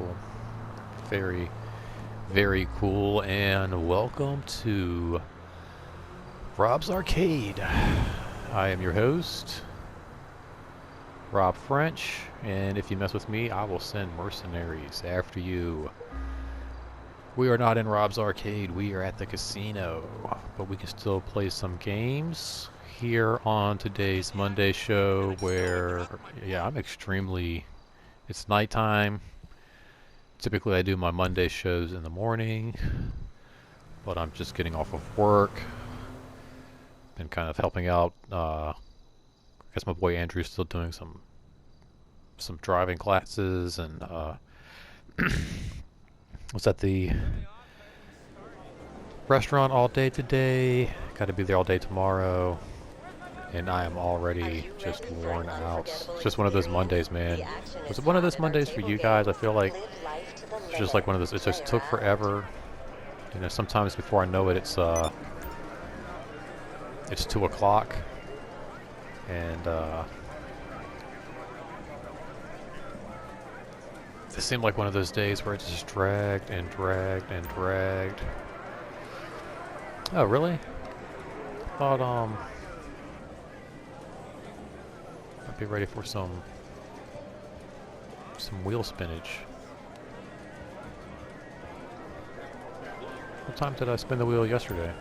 cool. Very, very cool. And welcome to Rob's Arcade. I am your host, Rob French, and if you mess with me, I will send mercenaries after you. We are not in Rob's Arcade, we are at the casino, but we can still play some games here on today's Monday show where, yeah, it's nighttime. Typically I do my Monday shows in the morning, but I'm just getting off of work. Been kind of helping out, I guess my boy Andrew's still doing some driving classes, and was at the restaurant all day today. Got to be there all day tomorrow, and I am already just worn out. It's just one of those Mondays, man. Was it one of those Mondays for you guys? I feel like it's just like one of those. It just took forever. You know, sometimes before I know it, it's 2 o'clock, and it seemed like one of those days where it just dragged and dragged and dragged. Oh, really? Thought, I'd be ready for some wheel spinach. What time did I spin the wheel yesterday?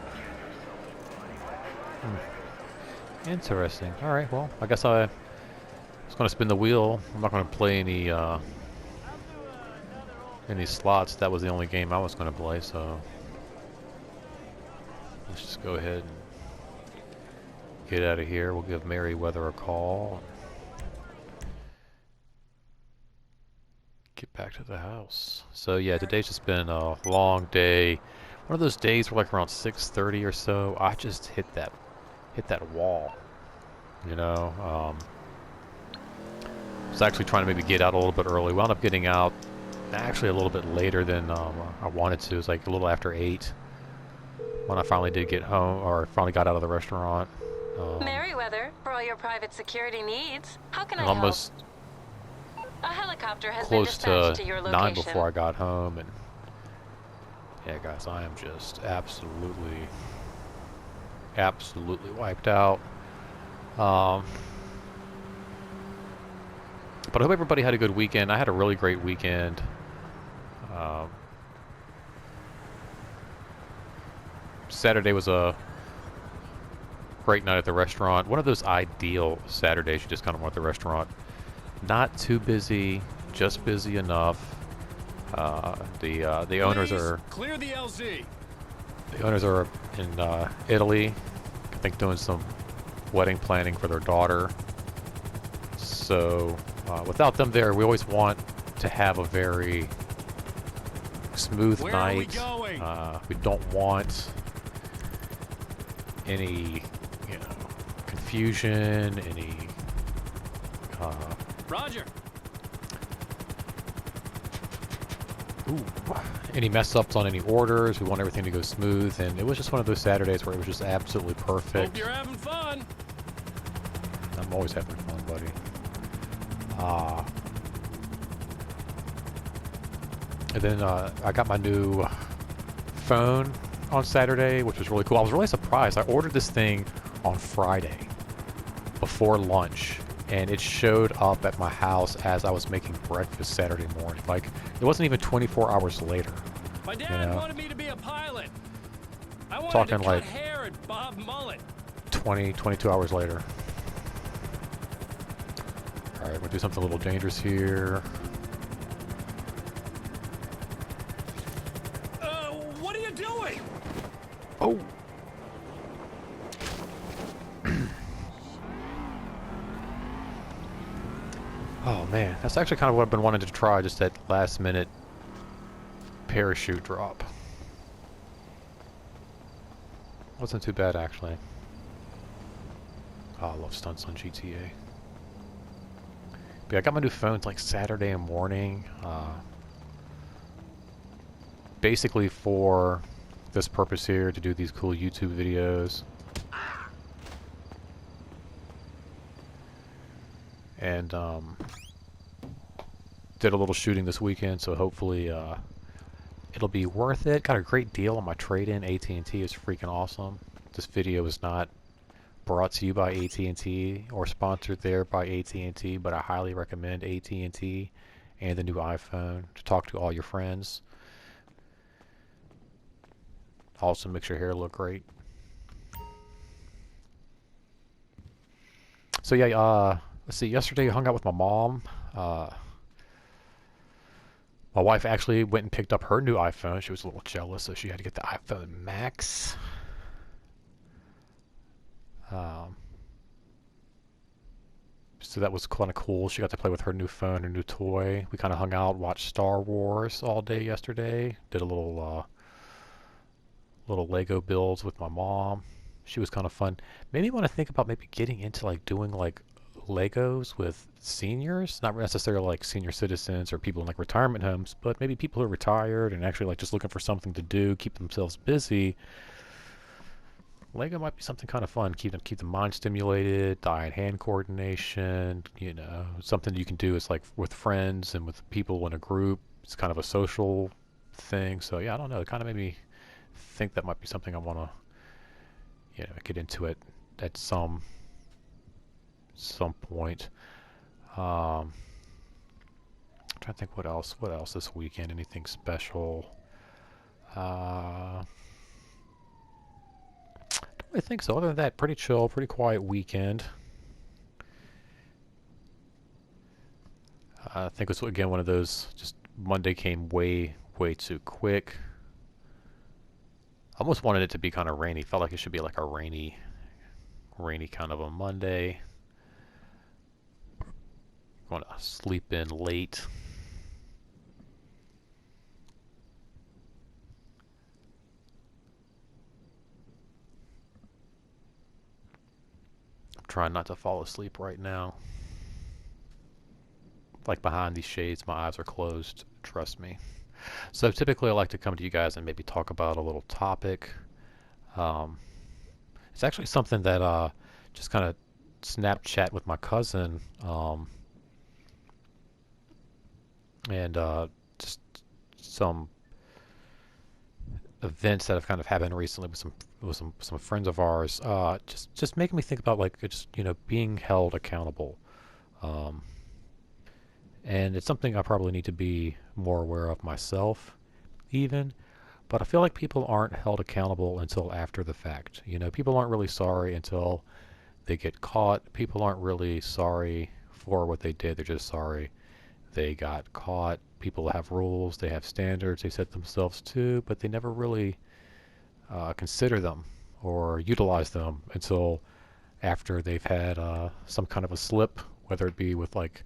Interesting. Alright, well, I guess I was going to spin the wheel. I'm not going to play any slots. That was the only game I was going to play, so let's just go ahead and get out of here. We'll give Merriweather a call. Get back to the house. So yeah, today's just been a long day. One of those days where like around 6:30 or so, I just hit that wall. You know, was actually trying to maybe get out a little bit early. Wound up getting out actually a little bit later than I wanted to. It was like a little after 8 when I finally did get home, or finally got out of the restaurant. Merriweather, for all your private security needs. How can I almost help? A helicopter has been close dispatched to to your 9 location. before I got home, and yeah, guys, I am just absolutely wiped out. But I hope everybody had a good weekend. I had a really great weekend. Saturday was a great night at the restaurant. One of those ideal Saturdays you just kind of want at the restaurant. Not too busy, just busy enough. The owners are clear the LZ. The owners are in Italy, I think, doing some wedding planning for their daughter. So without them there, we always want to have a very smooth night. We don't want any, confusion, any Roger. any mess ups on any orders. We want everything to go smooth, and it was just one of those Saturdays where it was just absolutely perfect. Hope you're having fun. I'm always having fun, buddy. And then I got my new phone on Saturday, which was really cool. I was really surprised. I ordered this thing on Friday before lunch, and it showed up at my house as I was making breakfast Saturday morning. Like, it wasn't even 24 hours later. My dad wanted me to be a pilot. I wanted Talking to like cut hair and bob mullet. 22 hours later. Alright, we'll do something a little dangerous here. What are you doing? Oh! Oh man, that's actually kind of what I've been wanting to try, just that last minute parachute drop. Wasn't too bad, actually. Oh, I love stunts on GTA. But yeah, I got my new phone, it's like Saturday morning. Basically for this purpose here, to do these cool YouTube videos. And did a little shooting this weekend, so hopefully it'll be worth it. Got a great deal on my trade-in. AT&T is freaking awesome. This video is not brought to you by AT&T or sponsored there by AT&T, but I highly recommend AT&T and the new iPhone to talk to all your friends. Also makes your hair look great. So yeah, let's see. Yesterday I hung out with my mom. My wife actually went and picked up her new iPhone. She was a little jealous, so she had to get the iPhone Max. So that was kind of cool. She got to play with her new phone, her new toy. We kind of hung out, watched Star Wars all day yesterday. Did a little Lego builds with my mom. She was kind of fun. Made me want to think about maybe getting into like doing like Legos with seniors, not necessarily like senior citizens or people in like retirement homes, but maybe people who are retired and actually like just looking for something to do, keep themselves busy. Lego might be something kind of fun. Keep the mind stimulated, eye-hand coordination. You know, something you can do is like with friends and with people in a group. It's kind of a social thing. So yeah, I don't know. It kind of made me think that might be something I want to, get into it at some point. I'm trying to think what else this weekend. Anything special? Don't really think so. Other than that, pretty chill, pretty quiet weekend. I think it was again one of those. Just Monday came way too quick. Almost wanted it to be kind of rainy. Felt like it should be like a rainy kind of a Monday. Going to sleep in late. I'm trying not to fall asleep right now. Like behind these shades, my eyes are closed. Trust me. So typically I like to come to you guys and maybe talk about a little topic. It's actually something that just kind of Snapchat with my cousin. And just some events that have kind of happened recently with some friends of ours. Just making me think about like just being held accountable. And it's something I probably need to be more aware of myself, even. But I feel like people aren't held accountable until after the fact. People aren't really sorry until they get caught. People aren't really sorry for what they did. They're just sorry they got caught. People have rules, they have standards they set themselves to, but they never really consider them or utilize them until after they've had some kind of a slip, whether it be with like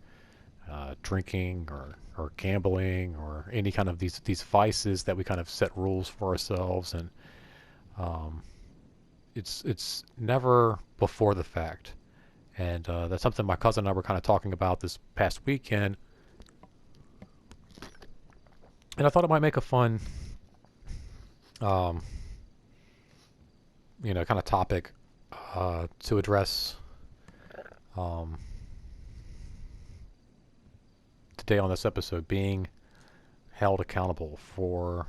drinking or gambling or any kind of these vices that we kind of set rules for ourselves, and it's never before the fact. And that's something my cousin and I were kind of talking about this past weekend. And I thought it might make a fun, kind of topic to address today on this episode: being held accountable for,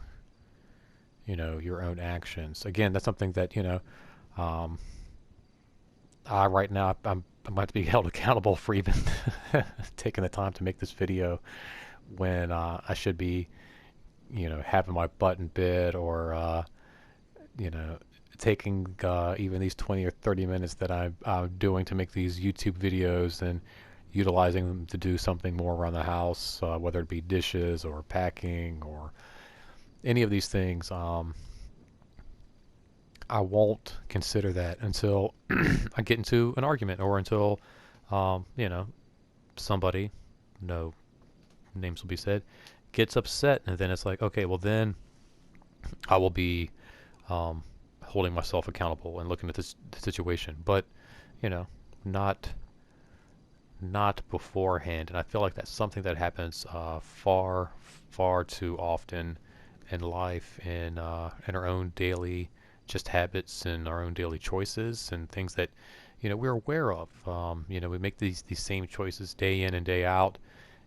your own actions. Again, that's something that, I right now I might be held accountable for even taking the time to make this video when I should be having my butt in bed, or taking even these 20 or 30 minutes that I'm doing to make these YouTube videos and utilizing them to do something more around the house, whether it be dishes or packing or any of these things. I won't consider that until I get into an argument, or until somebody, no names will be said, gets upset, and then it's like, okay, well then I will be holding myself accountable and looking at this situation, but not beforehand. And I feel like that's something that happens far too often in life, in our own daily just habits and our own daily choices and things that we're aware of. We make these same choices day in and day out,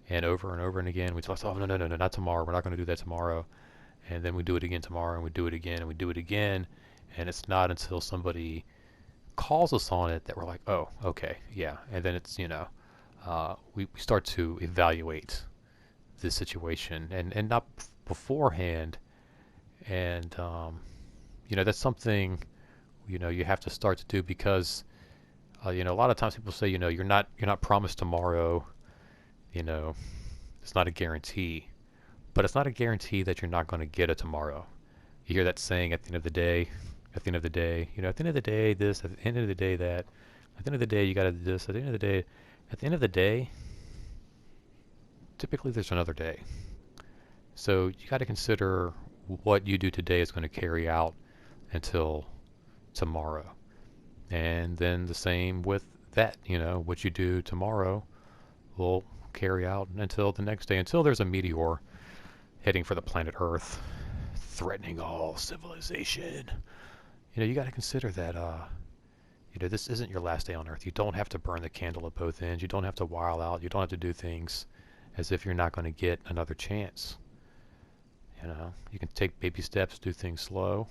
And over and again, we talk, oh, no, no, no, no, not tomorrow. We're not going to do that tomorrow. And then we do it again tomorrow, and we do it again, and we do it again. And it's not until somebody calls us on it that we're like, oh, okay, yeah. And then it's, we start to evaluate the situation, and not beforehand. And, that's something, you have to start to do because, a lot of times people say, you're not promised tomorrow, it's not a guarantee. But it's not a guarantee that you're not going to get a tomorrow. You hear that saying at the end of the day, at the end of the day, at the end of the day, this, at the end of the day, that, at the end of the day, you got to do this, at the end of the day, at the end of the day, typically there's another day. So you got to consider what you do today is going to carry out until tomorrow. And then the same with that, what you do tomorrow will carry out until the next day, until there's a meteor heading for the planet Earth, threatening all civilization. You got to consider that, this isn't your last day on Earth. You don't have to burn the candle at both ends. You don't have to wild out. You don't have to do things as if you're not going to get another chance. You can take baby steps, do things slow.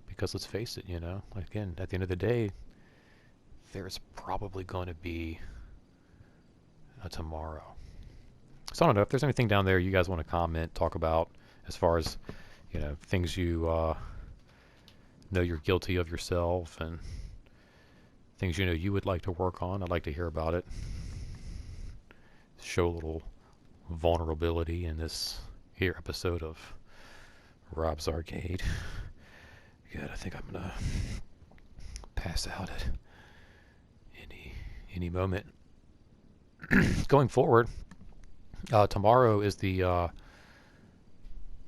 Because let's face it, again, at the end of the day, there's probably going to be a tomorrow. So I don't know if there's anything down there you guys want to comment, talk about as far as, things you know you're guilty of yourself and things you would like to work on. I'd like to hear about it. Show a little vulnerability in this here episode of Rob's Arcade. Good, I think I'm gonna pass out at any moment. Going forward, tomorrow is the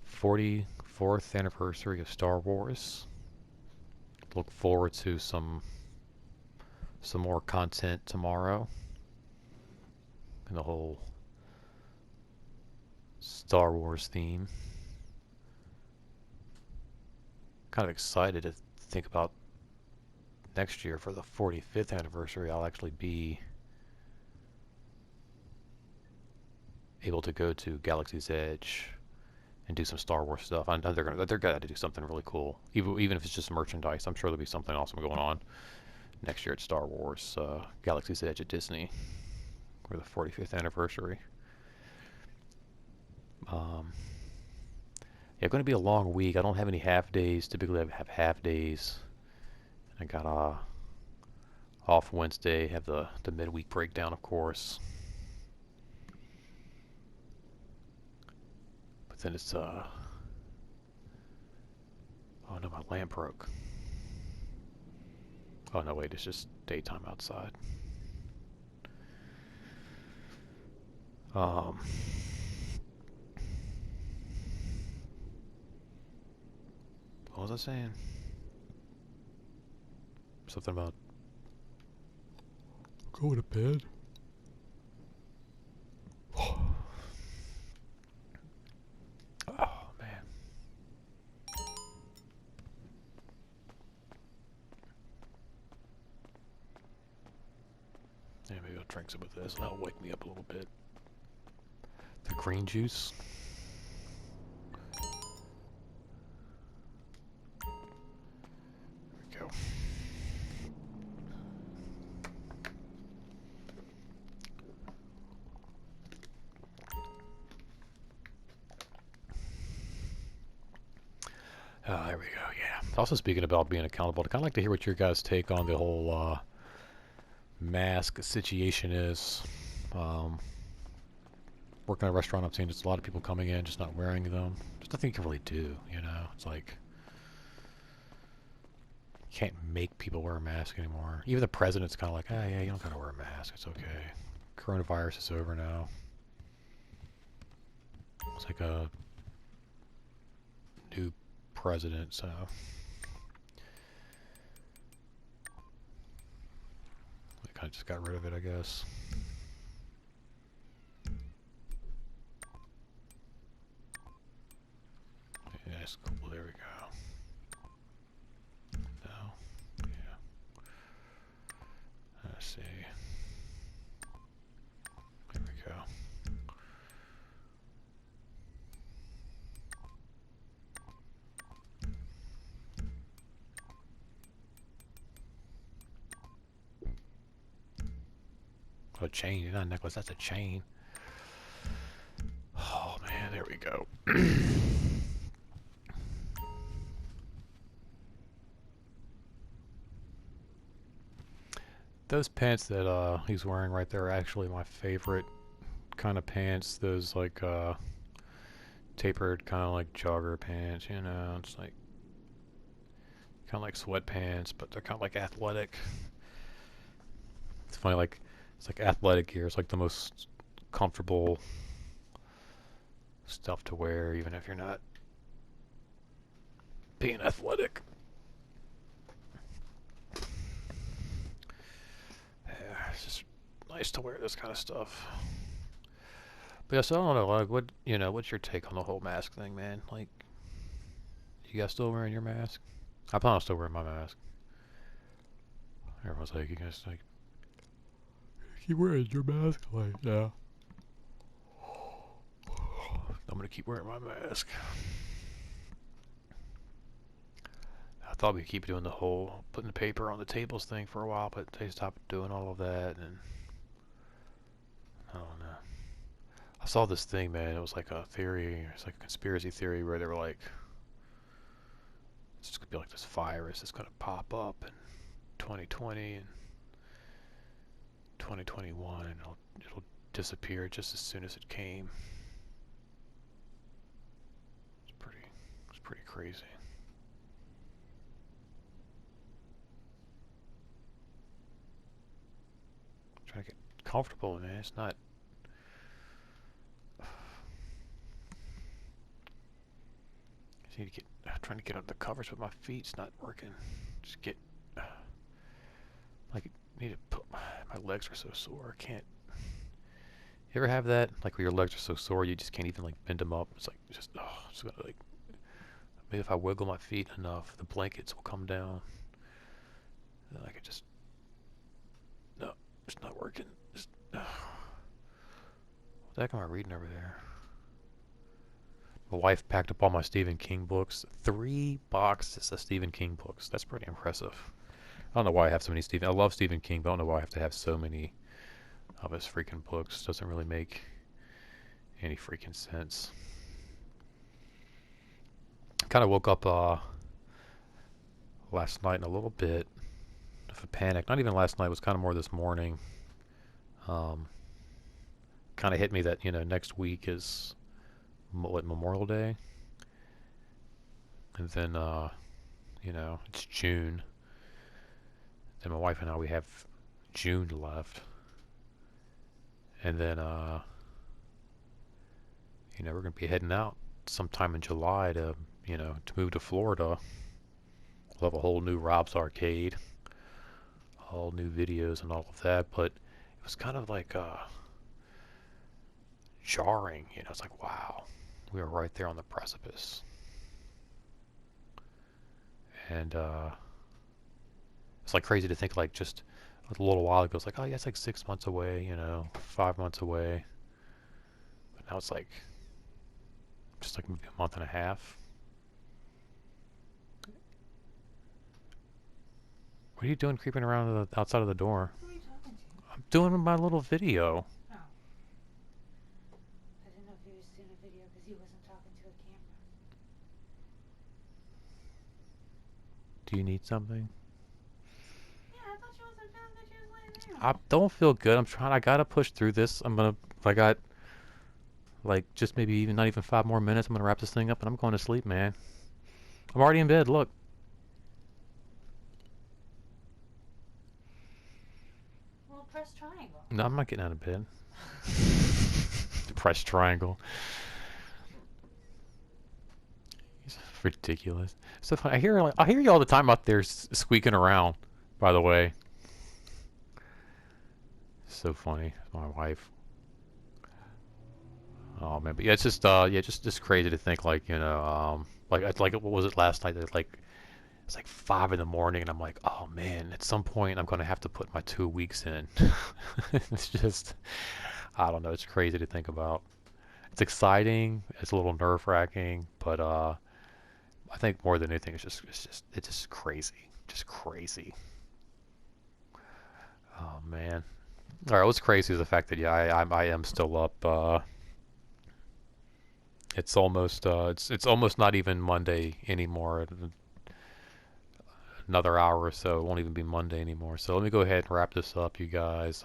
44th anniversary of Star Wars. Look forward to some more content tomorrow. And the whole Star Wars theme. Kind of excited to think about next year for the 45th anniversary. I'll actually be able to go to Galaxy's Edge and do some Star Wars stuff. I know they're gonna do something really cool, even if it's just merchandise. I'm sure there'll be something awesome going on next year at Star Wars Galaxy's Edge at Disney for the 45th anniversary. Yeah, going to be a long week. I don't have any half days. Typically, I have half days. I got off Wednesday. Have the midweek breakdown, of course. But then it's oh no, my lamp broke. Oh no, wait, it's just daytime outside. What was I saying? Something about going to bed. Oh man. Yeah, maybe I'll drink some of this and that'll wake me up a little bit. The green juice. Go. There we go, yeah. Also speaking about being accountable, I'd kind of like to hear what your guys' take on the whole mask situation is. Working at a restaurant, I'm seeing just a lot of people coming in, just not wearing them. There's nothing you can really do, It's like, you can't make people wear a mask anymore. Even the president's kind of like, yeah, you don't gotta wear a mask, it's okay. Coronavirus is over now. It's like a new president, so they kind of just got rid of it, I guess. Yes, cool, there we go. No, yeah. Let's see. There we go. chain. Not a necklace, that's a chain. Oh man, there we go. Those pants that he's wearing right there are actually my favorite kind of pants. Those like tapered kind of like jogger pants, you know. It's like kind of like sweatpants, but they're kind of like athletic. It's funny, like it's like athletic gear. It's like the most comfortable stuff to wear, even if you're not being athletic. Yeah, it's just nice to wear this kind of stuff. But yeah, so I don't know, like, what, you know, what's your take on the whole mask thing, man? Like, you guys still wearing your mask? I plan on still wearing my mask. Everyone's like, you guys like, keep wearing your mask? Like, yeah. I'm gonna keep wearing my mask. I thought we'd keep doing the whole putting the paper on the tables thing for a while, but they stopped doing all of that, and I don't know. I saw this thing, man. It was like a theory. It's like a conspiracy theory where they were like, it's just gonna be like this virus that's gonna pop up in 2020 and 2021, and it'll disappear just as soon as it came. It's pretty crazy. Trying to get comfortable, man. It's not. I need to get. Trying to get under the covers with my feet. It's not working. Just get. Like, I need to put. My legs are so sore. I can't. You ever have that? Like, where your legs are so sore, you just can't even like bend them up. It's like just. Oh, it's gonna like. Maybe if I wiggle my feet enough, the blankets will come down. Then I could just. No, it's not working. Just. What the heck am I reading over there? My wife packed up all my Stephen King books. 3 boxes of Stephen King books. That's pretty impressive. I don't know why I have so many Stephen. I love Stephen King, but I don't know why I have to have so many of his freaking books. Doesn't really make any freaking sense. Kind of woke up last night in a little bit of a panic. Not even last night. It was kind of more this morning. Kind of hit me that, you know, next week is what, Memorial Day, and then you know, it's June. And my wife and I, we have June left, and then you know, we're gonna be heading out sometime in July to, you know, to move to Florida. We'll have a whole new Rob's Arcade, all new videos and all of that. But it was kind of like jarring, you know. It's like, wow, we were right there on the precipice, and it's like crazy to think, like, just a little while ago it's like, oh yeah, it's like 6 months away, you know, 5 months away. But now it's like just like maybe a month and a half. What are you doing creeping around the outside of the door? Who are you talking to? I'm doing my little video. Oh. I didn't know if he was doing a video because he wasn't talking to a camera. Do you need something? Yeah, I thought you wasn't feeling good. You was laying down. I don't feel good. I'm trying. I gotta push through this. I got like just maybe even not even 5 more minutes. I'm gonna wrap this thing up and I'm going to sleep, man. I'm already in bed. Look. Well, press triangle. No, I'm not getting out of bed. Press triangle. It's ridiculous. So funny. I hear you all the time out there squeaking around. By the way. So funny. My wife. Oh man, but yeah, it's just yeah, just crazy to think, like, you know, like what was it last night? That, like, it's like 5 in the morning, and I'm like, oh man, at some point I'm gonna have to put my 2 weeks in. It's just, I don't know, it's crazy to think about. It's exciting, it's a little nerve-wracking, but I think more than anything, it's just crazy, just crazy. Oh man, All right, what's crazy is the fact that yeah, I am still up. It's almost not even Monday anymore. Another hour or so, it won't even be Monday anymore. So let me go ahead and wrap this up, you guys.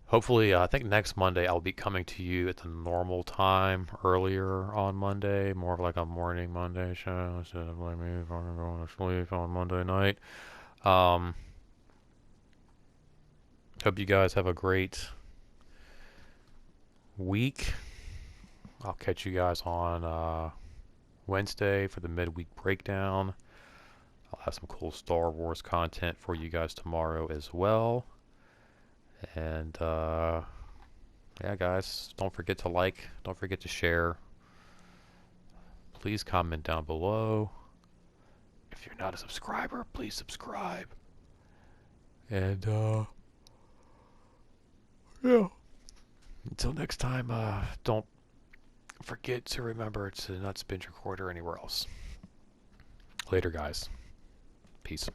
Hopefully, I think next Monday I'll be coming to you at the normal time earlier on Monday, more of like a morning Monday show instead of like me fucking going to sleep on Monday night. Um, Hope you guys have a great week. I'll catch you guys on Wednesday for the midweek breakdown. I'll have some cool Star Wars content for you guys tomorrow as well. And yeah, guys, don't forget to like, don't forget to share. Please comment down below. If you're not a subscriber, please subscribe. And yeah. Until next time, don't forget to remember to not binge record or anywhere else. Later, guys. Peace.